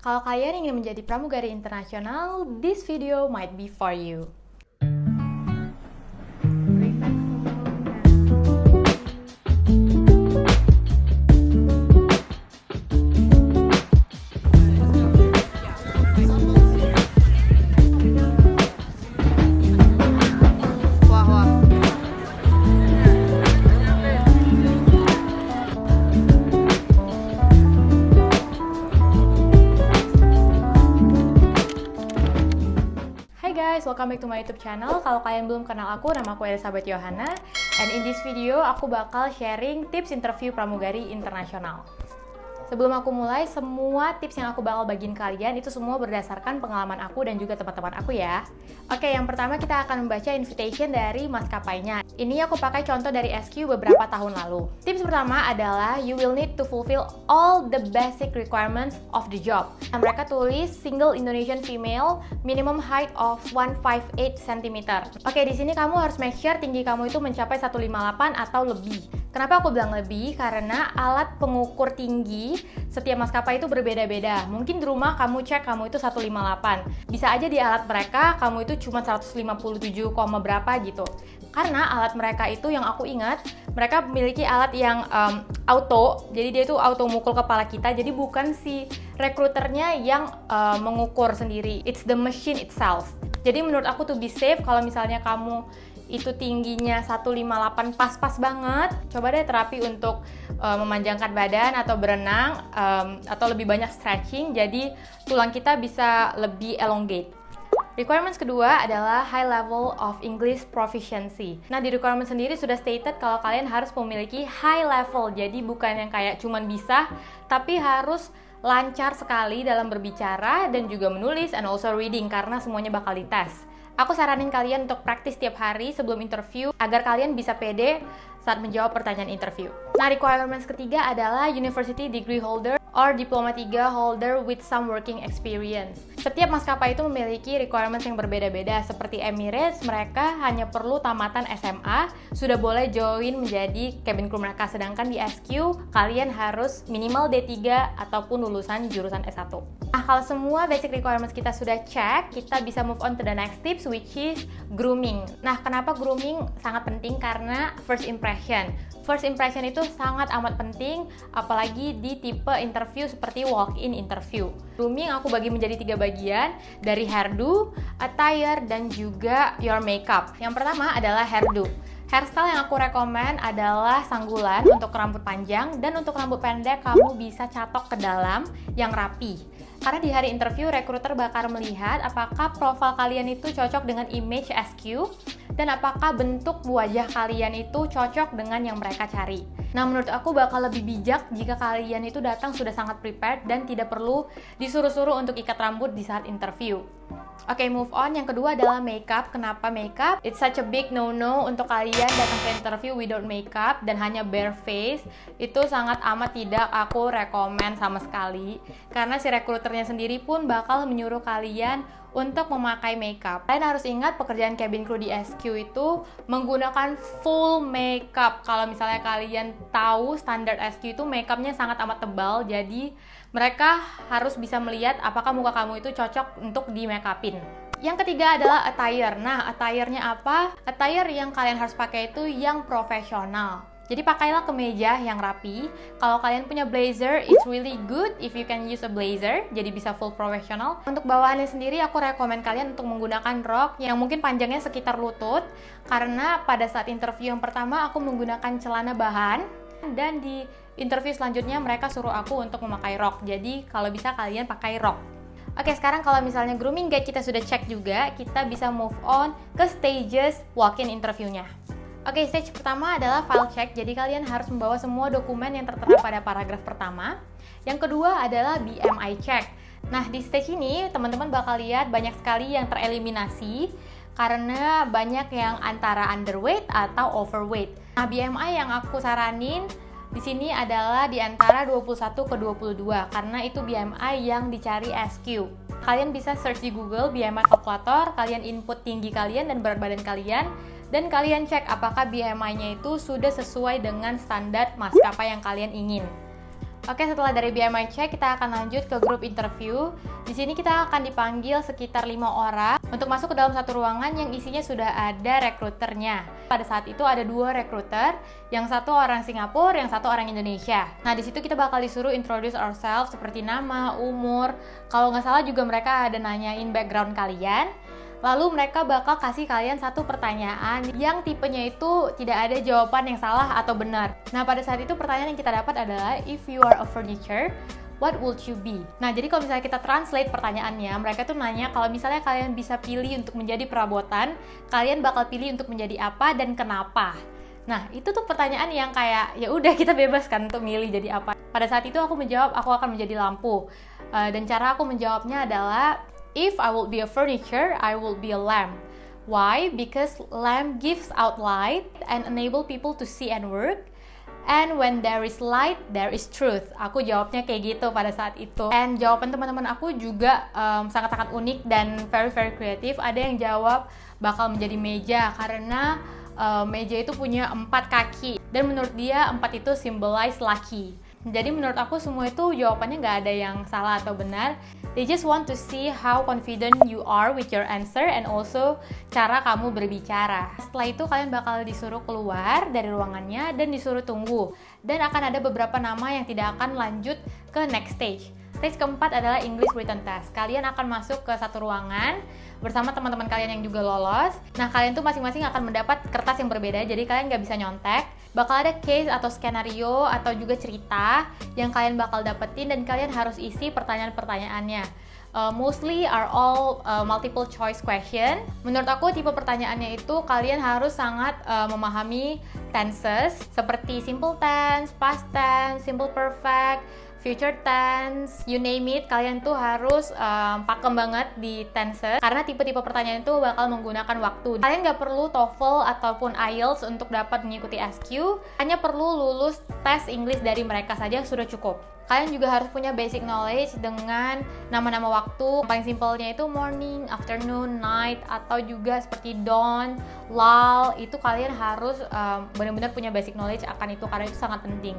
Kalau kalian ingin menjadi pramugari internasional, this video might be for you. Hai guys, welcome back to my YouTube channel. Kalau kalian belum kenal aku, nama aku Elizabeth Yohana. And in this video, aku bakal sharing tips interview pramugari internasional. Sebelum aku mulai, semua tips yang aku bakal bagiin kalian itu semua berdasarkan pengalaman aku dan juga teman-teman aku ya. Oke, yang pertama kita akan membaca invitation dari maskapainya. Ini aku pakai contoh dari SQ beberapa tahun lalu. Tips pertama adalah you will need to fulfill all the basic requirements of the job. Nah, mereka tulis single Indonesian female, minimum height of 158 cm. Oke, di sini kamu harus make sure tinggi kamu itu mencapai 158 atau lebih. Kenapa aku bilang lebih? Karena alat pengukur tinggi setiap maskapai itu berbeda-beda. Mungkin di rumah kamu cek kamu itu 158. Bisa aja di alat mereka kamu itu cuma 157, berapa gitu. Karena alat mereka itu yang aku ingat, mereka memiliki alat yang auto. Jadi dia itu auto mukul kepala kita. Jadi bukan si rekruternya yang mengukur sendiri. It's the machine itself. Jadi menurut aku to be safe, kalau misalnya kamu itu tingginya 158 pas-pas banget, coba deh terapi untuk memanjangkan badan atau berenang atau lebih banyak stretching, jadi tulang kita bisa lebih elongate. Requirements kedua adalah high level of English proficiency. Nah, di requirement sendiri sudah stated kalau kalian harus memiliki high level, jadi bukan yang kayak cuman bisa, tapi harus lancar sekali dalam berbicara dan juga menulis and also reading karena semuanya bakal dites. Aku saranin kalian untuk praktis tiap hari sebelum interview agar kalian bisa pede saat menjawab pertanyaan interview. Nah, requirements ketiga adalah university degree holder or diploma 3 holder with some working experience. Setiap maskapai itu memiliki requirements yang berbeda-beda. Seperti Emirates, mereka hanya perlu tamatan SMA, sudah boleh join menjadi cabin crew mereka. Sedangkan di SQ, kalian harus minimal D3 ataupun lulusan jurusan S1. Nah, kalau semua basic requirements kita sudah cek, kita bisa move on to the next tips, which is grooming. Nah, kenapa grooming sangat penting? Karena first impression. First impression itu sangat amat penting, apalagi di tipe interview seperti walk-in interview. Grooming aku bagi menjadi 3 bagian, dari hairdo, attire, dan juga your makeup. Yang pertama adalah hairdo. Hairstyle yang aku rekomen adalah sanggulan untuk rambut panjang, dan untuk rambut pendek kamu bisa catok ke dalam yang rapi. Karena di hari interview, rekruter bakal melihat apakah profil kalian itu cocok dengan image SQ dan apakah bentuk wajah kalian itu cocok dengan yang mereka cari. Nah, menurut aku bakal lebih bijak jika kalian itu datang sudah sangat prepared dan tidak perlu disuruh-suruh untuk ikat rambut di saat interview. Oke, move on. Yang kedua adalah makeup. Kenapa makeup? It's such a big no-no untuk kalian datang ke interview without makeup dan hanya bare face. Itu sangat amat tidak aku rekomen sama sekali. Karena si rekruternya sendiri pun bakal menyuruh kalian untuk memakai makeup. Kalian harus ingat pekerjaan cabin crew di SQ itu menggunakan full makeup. Kalau misalnya kalian tahu standar SQ itu makeupnya sangat amat tebal, jadi mereka harus bisa melihat apakah muka kamu itu cocok untuk di make upin. Yang ketiga adalah attire. Nah, attire-nya apa? Attire yang kalian harus pakai itu yang profesional. Jadi pakailah kemeja yang rapi. Kalau kalian punya blazer, it's really good if you can use a blazer. Jadi bisa full professional. Untuk bawaannya sendiri, aku rekomen kalian untuk menggunakan rok yang mungkin panjangnya sekitar lutut. Karena pada saat interview yang pertama, aku menggunakan celana bahan. Dan di interview selanjutnya, mereka suruh aku untuk memakai rok. Jadi kalau bisa kalian pakai rok. Oke, sekarang kalau misalnya grooming guide kita sudah cek juga, kita bisa move on ke stages walk-in interview-nya. Oke, stage pertama adalah file check. Jadi kalian harus membawa semua dokumen yang tertera pada paragraf pertama. Yang kedua adalah BMI check. Nah, di stage ini teman-teman bakal lihat banyak sekali yang tereliminasi karena banyak yang antara underweight atau overweight. Nah, BMI yang aku saranin di sini adalah di antara 21 ke 22 karena itu BMI yang dicari SQ. Kalian bisa search di Google BMI calculator, kalian input tinggi kalian dan berat badan kalian, dan kalian cek apakah BMI-nya itu sudah sesuai dengan standar maskapai yang kalian ingin. Oke, setelah dari BMI check, kita akan lanjut ke grup interview. Di sini kita akan dipanggil sekitar 5 orang untuk masuk ke dalam satu ruangan yang isinya sudah ada rekruternya. Pada saat itu ada 2 rekruter, yang satu orang Singapura, yang satu orang Indonesia. Nah, di situ kita bakal disuruh introduce ourselves seperti nama, umur. Kalau nggak salah juga mereka ada nanyain background kalian. Lalu mereka bakal kasih kalian satu pertanyaan yang tipenya itu tidak ada jawaban yang salah atau benar. Nah, pada saat itu pertanyaan yang kita dapat adalah, if you are a furniture, what would you be? Nah, jadi kalau misalnya kita translate pertanyaannya, mereka tuh nanya kalau misalnya kalian bisa pilih untuk menjadi perabotan, kalian bakal pilih untuk menjadi apa dan kenapa? Nah, itu tuh pertanyaan yang kayak, ya udah kita bebas kan untuk milih jadi apa. Pada saat itu aku menjawab, aku akan menjadi lampu. Dan cara aku menjawabnya adalah, if I will be a furniture, I will be a lamp. Why? Because lamp gives out light and enable people to see and work. And when there is light, there is truth. Aku jawabnya kayak gitu pada saat itu. And jawaban teman-teman aku juga sangat-sangat unik dan very creative. Ada yang jawab bakal menjadi meja karena meja itu punya 4 kaki. Dan menurut dia 4 itu symbolize lucky. Jadi menurut aku semua itu jawabannya nggak ada yang salah atau benar. They just want to see how confident you are with your answer and also cara kamu berbicara. Setelah itu kalian bakal disuruh keluar dari ruangannya dan disuruh tunggu. Dan akan ada beberapa nama yang tidak akan lanjut ke next stage. Stage keempat adalah English Written Test. Kalian akan masuk ke satu ruangan bersama teman-teman kalian yang juga lolos. Nah, kalian tuh masing-masing akan mendapat kertas yang berbeda, jadi kalian nggak bisa nyontek. Bakal ada case atau skenario atau juga cerita yang kalian bakal dapetin dan kalian harus isi pertanyaan-pertanyaannya. Mostly are all multiple choice question. Menurut aku tipe pertanyaannya itu kalian harus sangat memahami tenses seperti simple tense, past tense, simple perfect, future tense, you name it, kalian tuh harus pakem banget di tenses karena tipe-tipe pertanyaan itu bakal menggunakan waktu. Kalian nggak perlu TOEFL ataupun IELTS untuk dapat mengikuti SQ, hanya perlu lulus tes English dari mereka saja sudah cukup. Kalian juga harus punya basic knowledge dengan nama-nama waktu. Paling simpelnya itu morning, afternoon, night, atau juga seperti dawn, lull. Itu kalian harus benar-benar punya basic knowledge akan itu karena itu sangat penting.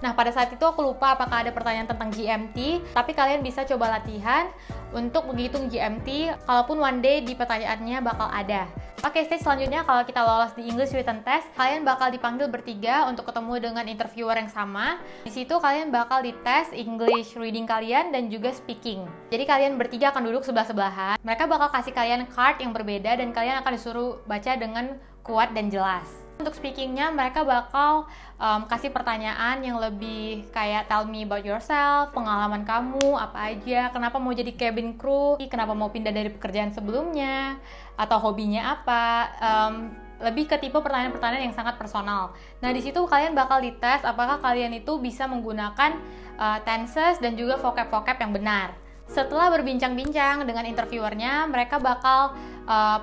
Nah, pada saat itu aku lupa apakah ada pertanyaan tentang GMT, tapi kalian bisa coba latihan untuk menghitung GMT, kalaupun one day di pertanyaannya bakal ada. Oke, stage selanjutnya kalau kita lolos di English Written Test, kalian bakal dipanggil bertiga untuk ketemu dengan interviewer yang sama. Di situ kalian bakal dites English reading kalian dan juga speaking. Jadi kalian bertiga akan duduk sebelah-sebelahan. Mereka bakal kasih kalian card yang berbeda dan kalian akan disuruh baca dengan kuat dan jelas. Untuk speakingnya mereka bakal kasih pertanyaan yang lebih kayak tell me about yourself, pengalaman kamu apa aja, kenapa mau jadi cabin crew, kenapa mau pindah dari pekerjaan sebelumnya, atau hobinya apa. Lebih ke tipe pertanyaan-pertanyaan yang sangat personal. Nah, di situ kalian bakal dites apakah kalian itu bisa menggunakan tenses dan juga vocab-vocab yang benar. Setelah berbincang-bincang dengan interviewernya, mereka bakal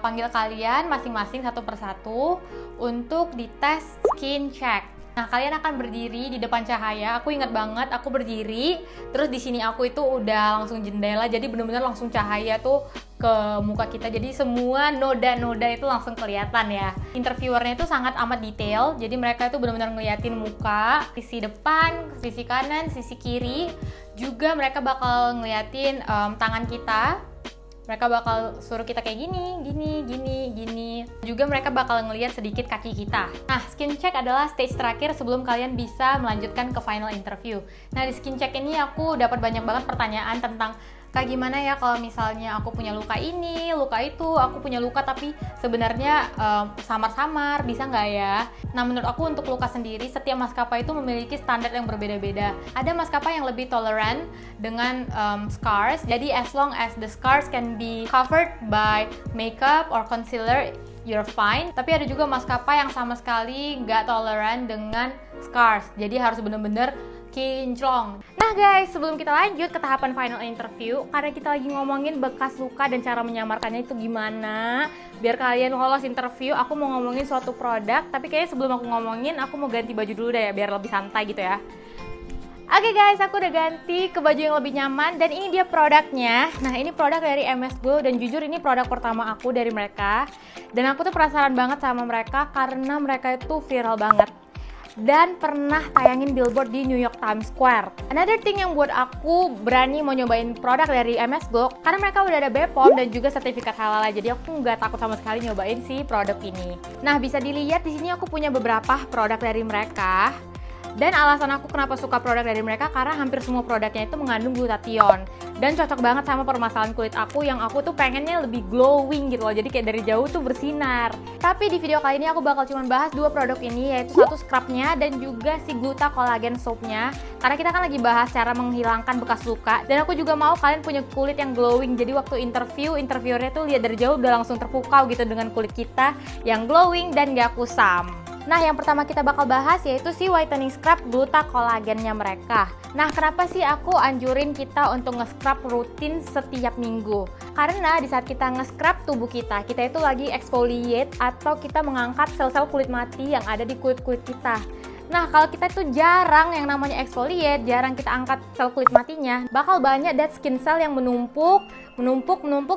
panggil kalian masing-masing satu persatu untuk dites skin check. Nah, kalian akan berdiri di depan cahaya. Aku ingat banget, aku berdiri, terus di sini aku itu udah langsung jendela, jadi benar-benar langsung cahaya tuh ke muka kita. Jadi semua noda-noda itu langsung kelihatan ya. Interviewernya itu sangat amat detail, jadi mereka itu benar-benar ngeliatin muka, sisi depan, sisi kanan, sisi kiri. Juga mereka bakal ngeliatin tangan kita. Mereka bakal suruh kita kayak gini. Juga mereka bakal ngeliat sedikit kaki kita. Nah, skin check adalah stage terakhir sebelum kalian bisa melanjutkan ke final interview. Nah, di skin check ini aku dapat banyak banget pertanyaan tentang kayak gimana ya kalau misalnya aku punya luka ini, luka itu, aku punya luka tapi sebenarnya samar-samar, bisa nggak ya? Nah, menurut aku untuk luka sendiri, setiap maskapai itu memiliki standar yang berbeda-beda. Ada maskapai yang lebih tolerant dengan scars, jadi as long as the scars can be covered by makeup or concealer, you're fine. Tapi ada juga maskapai yang sama sekali nggak toleran dengan scars, jadi harus bener-bener kinclong. Nah guys, sebelum kita lanjut ke tahapan final interview, karena kita lagi ngomongin bekas luka dan cara menyamarkannya itu gimana biar kalian lolos interview, aku mau ngomongin suatu produk. Tapi kayaknya sebelum aku ngomongin, aku mau ganti baju dulu deh ya, biar lebih santai gitu ya. Oke guys, aku udah ganti ke baju yang lebih nyaman dan ini dia produknya. Nah, ini produk dari MS Glow dan jujur ini produk pertama aku dari mereka. Dan aku tuh penasaran banget sama mereka karena mereka itu viral banget. dan pernah tayangin billboard di New York Times Square. Another thing yang buat aku berani mau nyobain produk dari MS Glow, karena mereka udah ada BPOM dan juga sertifikat halal, jadi aku nggak takut sama sekali nyobain si produk ini. Nah, bisa dilihat di sini aku punya beberapa produk dari mereka. Dan alasan aku kenapa suka produk dari mereka karena hampir semua produknya itu mengandung glutathione dan cocok banget sama permasalahan kulit aku yang aku tuh pengennya lebih glowing gitu loh, jadi kayak dari jauh tuh bersinar. Tapi di video kali ini aku bakal cuman bahas dua produk ini, yaitu satu scrubnya dan juga si Gluta Collagen Soapnya, karena kita kan lagi bahas cara menghilangkan bekas luka dan aku juga mau kalian punya kulit yang glowing, jadi waktu interviewernya tuh lihat dari jauh udah langsung terpukau gitu dengan kulit kita yang glowing dan gak kusam. Nah, yang pertama kita bakal bahas yaitu si whitening scrub Gluta Collagennya mereka. Nah, kenapa sih aku anjurin kita untuk nge-scrub rutin setiap minggu? Karena di saat kita nge-scrub tubuh kita itu lagi exfoliate atau kita mengangkat sel-sel kulit mati yang ada di kulit-kulit kita. Nah, kalau kita itu jarang yang namanya exfoliate, jarang kita angkat sel kulit matinya, bakal banyak dead skin cell yang menumpuk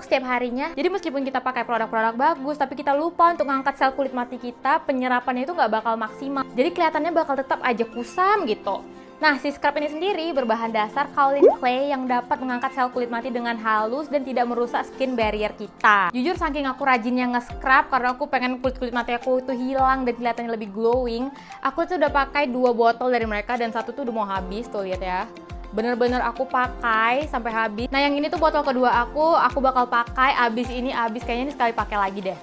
setiap harinya. Jadi meskipun kita pakai produk-produk bagus, tapi kita lupa untuk ngangkat sel kulit mati kita, penyerapannya itu nggak bakal maksimal. Jadi kelihatannya bakal tetap aja kusam gitu. Nah, si scrub ini sendiri berbahan dasar kaolin clay yang dapat mengangkat sel kulit mati dengan halus dan tidak merusak skin barrier kita. Jujur saking aku rajinnya nge-scrub karena aku pengen kulit mati aku itu hilang dan kelihatannya lebih glowing, aku tuh udah pakai 2 botol dari mereka dan satu tuh udah mau habis, tuh lihat ya. Bener-bener aku pakai sampai habis. Nah, yang ini tuh botol kedua aku bakal pakai abis kayaknya ini sekali pakai lagi deh.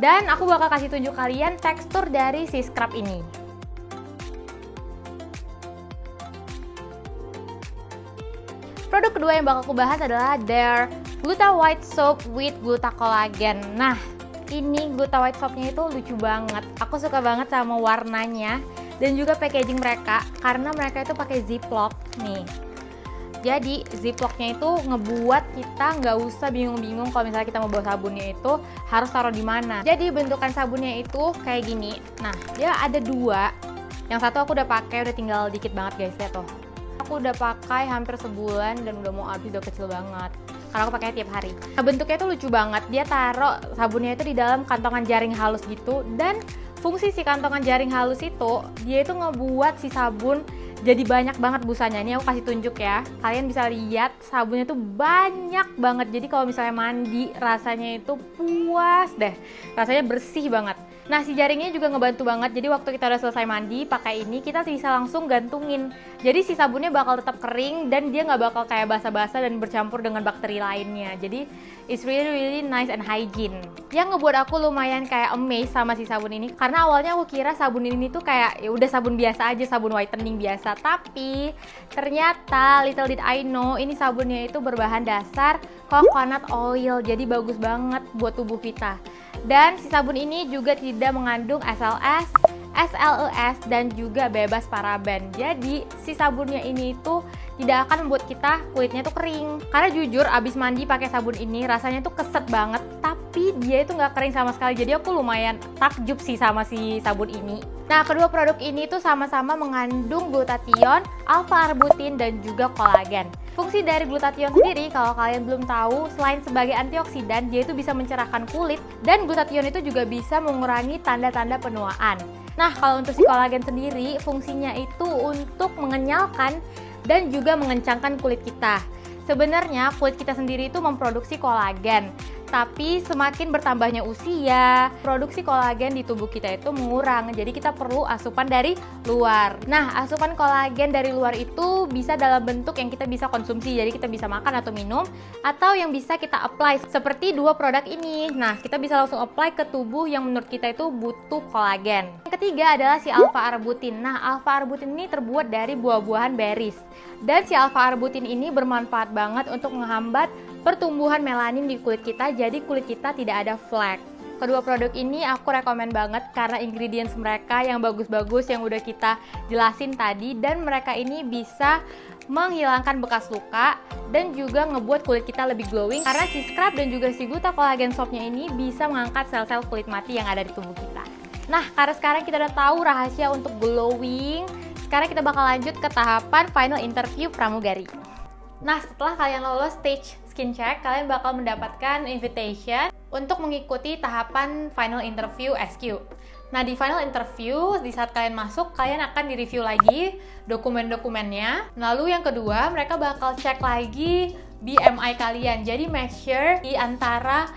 Dan aku bakal kasih tunjuk kalian tekstur dari si scrub ini. Produk kedua yang bakal aku bahas adalah their Gluta White Soap with Gluta Collagen. Nah, ini Gluta White Soapnya itu lucu banget. Aku suka banget sama warnanya dan juga packaging mereka karena mereka itu pakai ziplock nih. Jadi ziplocknya itu ngebuat kita nggak usah bingung-bingung kalau misalnya kita mau bawa sabunnya itu harus taruh di mana. Jadi bentukan sabunnya itu kayak gini. Nah, dia ada 2. Yang satu aku udah pakai, udah tinggal dikit banget guys, lihat tuh. Aku udah pakai hampir sebulan dan udah mau habis, udah kecil banget karena aku pakai tiap hari. Nah, bentuknya tuh lucu banget. Dia taruh sabunnya itu di dalam kantongan jaring halus gitu, dan fungsi si kantongan jaring halus itu dia itu ngebuat si sabun jadi banyak banget busanya. Ini aku kasih tunjuk ya, kalian bisa lihat sabunnya tuh banyak banget. Jadi kalau misalnya mandi rasanya itu puas deh, rasanya bersih banget. Nah, si jaringnya juga ngebantu banget. Jadi waktu kita udah selesai mandi pakai ini, kita bisa langsung gantungin. Jadi si sabunnya bakal tetap kering dan dia nggak bakal kayak basah-basah dan bercampur dengan bakteri lainnya. Jadi it's really nice and hygiene. Yang ngebuat aku lumayan kayak amazed sama si sabun ini karena awalnya aku kira sabun ini tuh kayak ya udah sabun biasa aja, sabun whitening biasa. Tapi ternyata little did I know ini sabunnya itu berbahan dasar coconut oil. Jadi bagus banget buat tubuh kita. Dan si sabun ini juga tidak mengandung SLS, SLES, dan juga bebas paraben. Jadi si sabunnya ini itu tidak akan membuat kita kulitnya tuh kering. Karena jujur abis mandi pakai sabun ini rasanya tuh keset banget, tapi dia itu nggak kering sama sekali. Jadi aku lumayan takjub sih sama si sabun ini. Nah, kedua produk ini tuh sama-sama mengandung glutathione, alpha-arbutin, dan juga kolagen. Fungsi dari glutathione sendiri, kalau kalian belum tahu, selain sebagai antioksidan, dia itu bisa mencerahkan kulit, dan glutathione itu juga bisa mengurangi tanda-tanda penuaan. Nah, kalau untuk si kolagen sendiri, fungsinya itu untuk mengenyalkan dan juga mengencangkan kulit kita. Sebenarnya kulit kita sendiri itu memproduksi kolagen, tapi semakin bertambahnya usia, produksi kolagen di tubuh kita itu mengurang. Jadi kita perlu asupan dari luar. Nah, asupan kolagen dari luar itu bisa dalam bentuk yang kita bisa konsumsi. Jadi kita bisa makan atau minum, atau yang bisa kita apply seperti 2 produk ini. Nah, kita bisa langsung apply ke tubuh yang menurut kita itu butuh kolagen. Yang ketiga adalah si alpha-arbutin. Nah, alpha-arbutin ini terbuat dari buah-buahan berries. Dan si alpha-arbutin ini bermanfaat banget untuk menghambat pertumbuhan melanin di kulit kita, jadi kulit kita tidak ada flek. Kedua produk ini aku rekomen banget karena ingredients mereka yang bagus-bagus yang udah kita jelasin tadi, dan mereka ini bisa menghilangkan bekas luka dan juga ngebuat kulit kita lebih glowing karena si scrub dan juga si Gluta Collagen Soapnya ini bisa mengangkat sel-sel kulit mati yang ada di tubuh kita. Nah, karena sekarang kita udah tahu rahasia untuk glowing, sekarang kita bakal lanjut ke tahapan final interview pramugari. Nah, setelah kalian lolos stage skin check, kalian bakal mendapatkan invitation untuk mengikuti tahapan final interview SQ. Nah, di final interview, di saat kalian masuk, kalian akan direview lagi dokumen-dokumennya. Lalu yang kedua, mereka bakal cek lagi BMI kalian. Jadi make sure di antara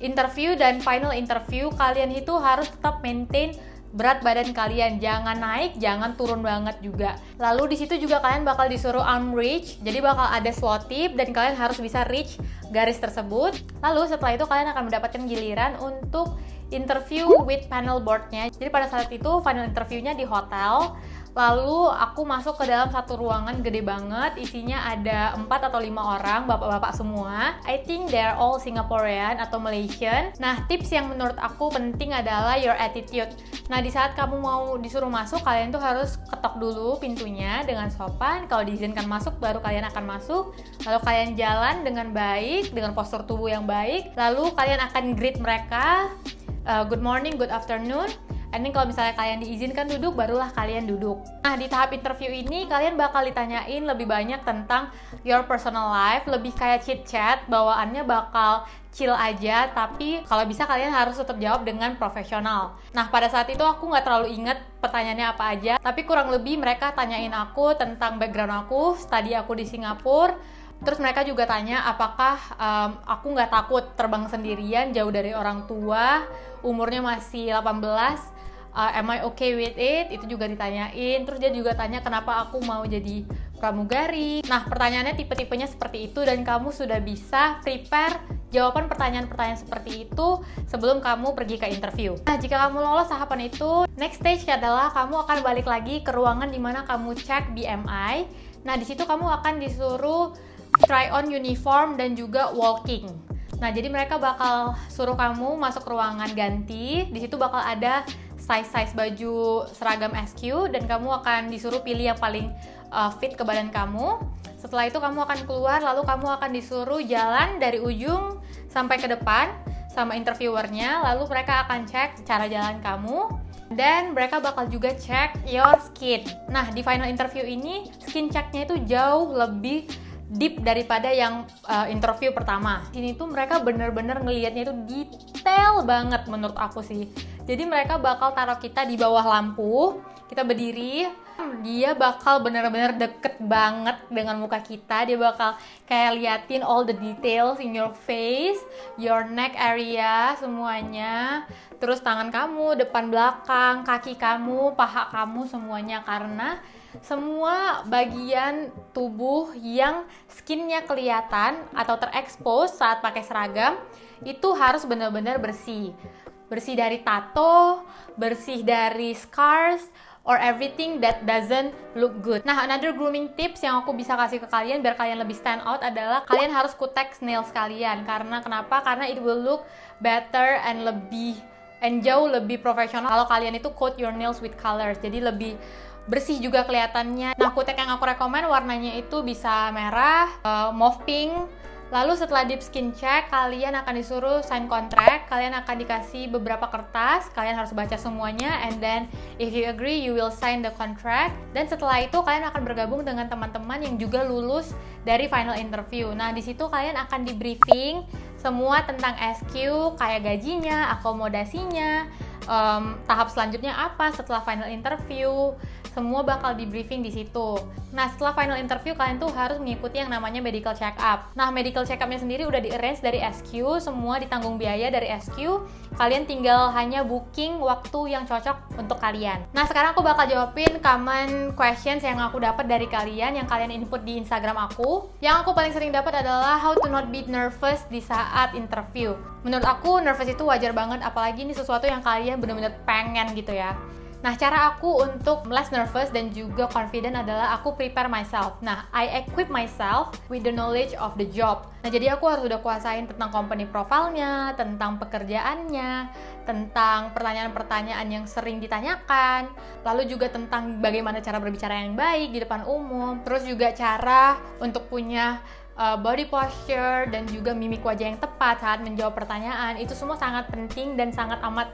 interview dan final interview, kalian itu harus tetap maintain berat badan kalian, jangan naik, jangan turun banget juga. Lalu di situ juga kalian bakal disuruh arm reach, jadi bakal ada slot tip dan kalian harus bisa reach garis tersebut. Lalu setelah itu kalian akan mendapatkan giliran untuk interview with panel board-nya. Jadi pada saat itu final interview-nya di hotel. Lalu aku masuk ke dalam satu ruangan gede banget, isinya ada 4 atau 5 orang, bapak-bapak semua. I think they're all Singaporean atau Malaysian. Nah, tips yang menurut aku penting adalah your attitude. Nah, di saat kamu mau disuruh masuk, kalian tuh harus ketok dulu pintunya dengan sopan. Kalau diizinkan masuk, baru kalian akan masuk. Lalu kalian jalan dengan baik, dengan postur tubuh yang baik. Lalu kalian akan greet mereka, good morning, good afternoon. And then kalau misalnya kalian diizinkan duduk, barulah kalian duduk. Nah, di tahap interview ini, kalian bakal ditanyain lebih banyak tentang your personal life, lebih kayak chit-chat, bawaannya bakal chill aja, tapi kalau bisa kalian harus tetap jawab dengan profesional. Nah, pada saat itu aku nggak terlalu inget pertanyaannya apa aja, tapi kurang lebih mereka tanyain aku tentang background aku, study aku di Singapura. Terus mereka juga tanya apakah aku nggak takut terbang sendirian jauh dari orang tua, umurnya masih 18, am I okay with it? Itu juga ditanyain. Terus dia juga tanya kenapa aku mau jadi pramugari. Nah, pertanyaannya tipe-tipenya seperti itu dan kamu sudah bisa prepare jawaban pertanyaan-pertanyaan seperti itu sebelum kamu pergi ke interview. Nah, jika kamu lolos tahapan itu, next stage adalah kamu akan balik lagi ke ruangan di mana kamu cek BMI. Nah, di situ kamu akan disuruh try on uniform dan juga walking. Nah, jadi mereka bakal suruh kamu masuk ruangan ganti. Di situ bakal ada size baju seragam SQ dan kamu akan disuruh pilih yang paling fit ke badan kamu. Setelah itu kamu akan keluar, lalu kamu akan disuruh jalan dari ujung sampai ke depan sama interviewernya. Lalu mereka akan cek cara jalan kamu. Dan mereka bakal juga cek your skin. Nah, di final interview ini, skin checknya itu jauh lebih deep daripada yang interview pertama. Ini tuh mereka bener-bener ngelihatnya itu detail banget menurut aku sih. Jadi mereka bakal taruh kita di bawah lampu, kita berdiri, dia bakal bener-bener deket banget dengan muka kita. Dia bakal kayak liatin all the details in your face, your neck area, semuanya. Terus tangan kamu, depan belakang, kaki kamu, paha kamu, semuanya. Karena semua bagian tubuh yang skinnya kelihatan atau terekspos saat pakai seragam itu harus benar-benar bersih. Bersih dari tato, bersih dari scars, or everything that doesn't look good. Nah, another grooming tips yang aku bisa kasih ke kalian biar kalian lebih stand out adalah kalian harus kutex nails kalian. Karena kenapa? Karena it will look better and jauh lebih profesional kalau kalian itu coat your nails with colors. Jadi lebih bersih juga kelihatannya. Nah, kutek yang aku rekomen warnanya itu bisa merah, mauve pink. Lalu setelah deep skin check, kalian akan disuruh sign contract. Kalian akan dikasih beberapa kertas, kalian harus baca semuanya, and then if you agree, you will sign the contract. Dan setelah itu kalian akan bergabung dengan teman-teman yang juga lulus dari final interview. Nah, di situ kalian akan di briefing semua tentang SQ, kayak gajinya, akomodasinya, tahap selanjutnya apa setelah final interview. Semua bakal di briefing di situ. Nah, setelah final interview kalian tuh harus mengikuti yang namanya medical check up. Nah, medical check up-nya sendiri udah di-arrange dari SQ, semua ditanggung biaya dari SQ. Kalian tinggal hanya booking waktu yang cocok untuk kalian. Nah, sekarang aku bakal jawabin common questions yang aku dapat dari kalian, yang kalian input di Instagram aku. Yang aku paling sering dapat adalah how to not be nervous di saat interview. Menurut aku nervous itu wajar banget, apalagi ini sesuatu yang kalian benar-benar pengen gitu ya. Nah, cara aku untuk less nervous dan juga confident adalah aku prepare myself. Nah, I equip myself with the knowledge of the job. Nah, jadi aku harus udah kuasain tentang company profile-nya, tentang pekerjaannya, tentang pertanyaan-pertanyaan yang sering ditanyakan, lalu juga tentang bagaimana cara berbicara yang baik di depan umum, terus juga cara untuk punya body posture dan juga mimik wajah yang tepat saat menjawab pertanyaan. Itu semua sangat penting dan sangat amat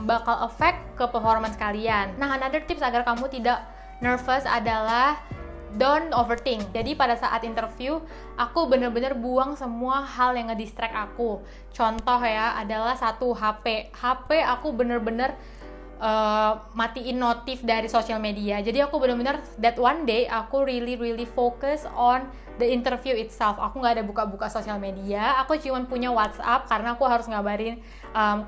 bakal efek ke performance kalian. Nah, another tips agar kamu tidak nervous adalah don't overthink. Jadi pada saat interview, aku bener-bener buang semua hal yang ngedistract aku. Contoh ya, adalah satu HP aku bener-bener matiin notif dari sosial media. Jadi aku benar-benar that one day aku really focus on the interview itself. Aku nggak ada buka-buka sosial media. Aku cuma punya WhatsApp karena aku harus ngabarin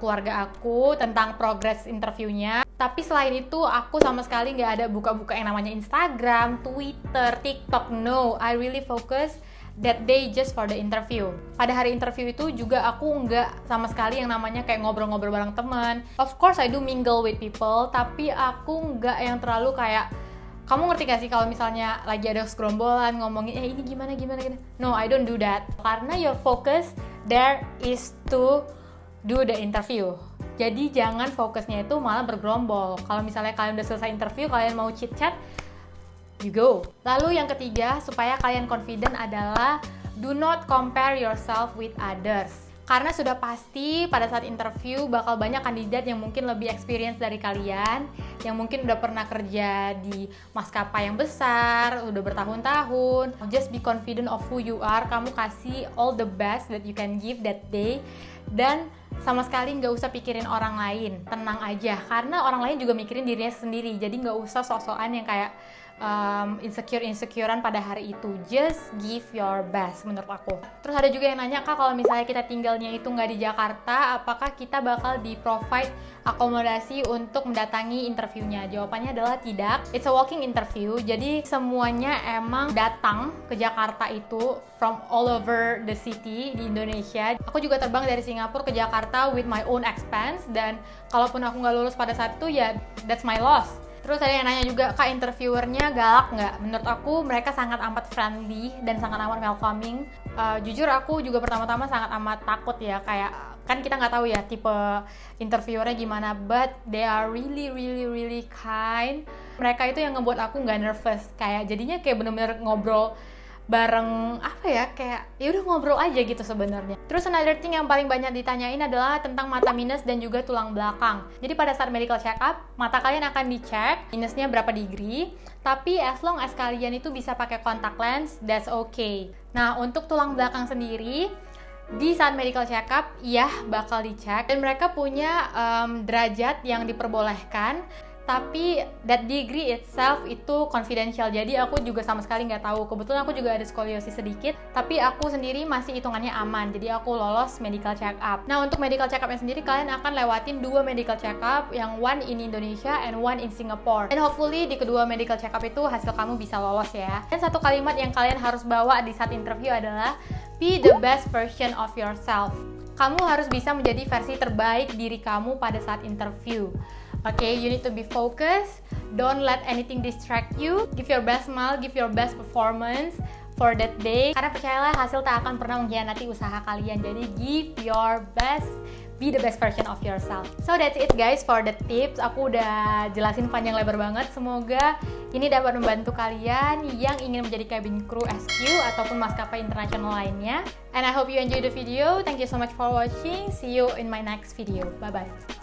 keluarga aku tentang progress interviewnya. Tapi selain itu aku sama sekali nggak ada buka-buka yang namanya Instagram, Twitter, TikTok. No, I really focus that day just for the interview. Pada hari interview itu juga aku nggak sama sekali yang namanya kayak ngobrol-ngobrol bareng teman. Of course I do mingle with people, tapi aku nggak yang terlalu kayak, kamu ngerti gak sih kalau misalnya lagi ada segerombolan ngomongin ini gimana. No, I don't do that. Karena your focus there is to do the interview. Jadi jangan fokusnya itu malah bergerombol. Kalau misalnya kalian udah selesai interview, kalian mau chit-chat, you go. Lalu yang ketiga, supaya kalian confident adalah do not compare yourself with others. Karena sudah pasti pada saat interview bakal banyak kandidat yang mungkin lebih experience dari kalian, yang mungkin udah pernah kerja di maskapai yang besar, udah bertahun-tahun. Just be confident of who you are. Kamu kasih all the best that you can give that day. Dan sama sekali nggak usah pikirin orang lain, tenang aja. Karena orang lain juga mikirin dirinya sendiri. Jadi nggak usah sok-sokan yang kayak insecurean pada hari itu. Just give your best menurut aku. Terus ada juga yang nanya, Kak, kalau misalnya kita tinggalnya itu nggak di Jakarta, apakah kita bakal di-provide akomodasi untuk mendatangi interviewnya? Jawabannya adalah tidak. It's a walking interview, jadi semuanya emang datang ke Jakarta itu from all over the city di Indonesia. Aku juga terbang dari Singapura ke Jakarta with my own expense, dan kalaupun aku nggak lulus pada saat itu, ya that's my loss. Terus ada yang nanya juga, Kak, interviewernya galak nggak? Menurut aku mereka sangat amat friendly dan sangat amat welcoming. Jujur aku juga pertama-tama sangat amat takut ya, kayak kan kita nggak tahu ya tipe interviewernya gimana, but they are really kind. Mereka itu yang ngebuat aku nggak nervous, kayak jadinya kayak bener-bener ngobrol bareng, apa ya, kayak ya udah ngobrol aja gitu sebenarnya. Terus another thing yang paling banyak ditanyain adalah tentang mata minus dan juga tulang belakang. Jadi pada saat medical check up, mata kalian akan dicek minusnya berapa degree, tapi as long as kalian itu bisa pakai contact lens, that's okay. Nah, untuk tulang belakang sendiri, di saat medical check up, iya bakal dicek, dan mereka punya derajat yang diperbolehkan. Tapi that degree itself itu confidential, jadi aku juga sama sekali nggak tahu. Kebetulan aku juga ada skoliosis sedikit, tapi aku sendiri masih hitungannya aman, jadi aku lolos medical check up. Nah, untuk medical check upnya sendiri kalian akan lewatin 2 medical check up, yang one in Indonesia and one in Singapore. And hopefully di kedua medical check up itu hasil kamu bisa lolos ya. Dan satu kalimat yang kalian harus bawa di saat interview adalah be the best version of yourself. Kamu harus bisa menjadi versi terbaik diri kamu pada saat interview. Okay, you need to be focused. Don't let anything distract you. Give your best smile, give your best performance for that day. Karena percayalah, hasil tak akan pernah mengkhianati usaha kalian. Jadi give your best, be the best version of yourself. So that's it guys for the tips. Aku udah jelasin panjang lebar banget. Semoga ini dapat membantu kalian yang ingin menjadi cabin crew SQ ataupun maskapai internasional lainnya. And I hope you enjoy the video. Thank you so much for watching. See you in my next video. Bye bye.